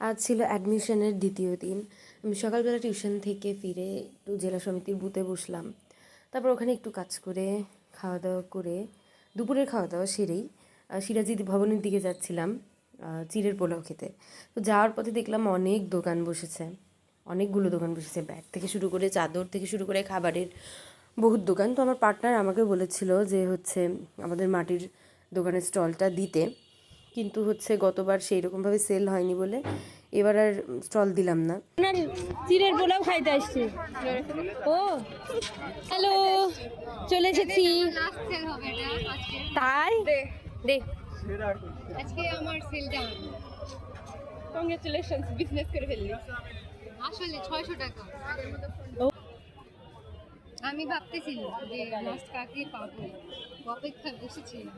আজ ছিল অ্যাডমিশনের দ্বিতীয় দিন। আমি সকালবেলা টিউশন থেকে ফিরে একটু জেলা সমিতির বুথে বসলাম। তারপর ওখানে একটু কাজ করে খাওয়া দাওয়া করে দুপুরের খাওয়া দাওয়া সেরেই সিরাজি ভবনের দিকে যাচ্ছিলাম চিড়ের পোলাও খেতে। তো যাওয়ার পথে দেখলাম অনেক দোকান বসেছে, অনেকগুলো দোকান বসেছে, ব্যাগ থেকে শুরু করে চাদর থেকে শুরু করে খাবারের বহুত দোকান। তো আমার পার্টনার আমাকে বলেছিল যে আমাদের মাটির দোকানের স্টলটা দিতে, কিন্তু গতবার সেই রকমভাবে সেল হয়নি বলে এবার আর স্টল দিলাম না। আপনার চিড়ের পোলাও খাইতে আসছি। ও হ্যালো, চলে এসেছি। তাই দে আজকে আমার সেল ডাউন। কংগ্রেচুলেশনস, বিজনেস করে ফেললি। আসলে 600 টাকা। আমি ভাবতেছিলাম যে লাস্ট কাকে পাবো, অপেক্ষায় বসেছিলাম।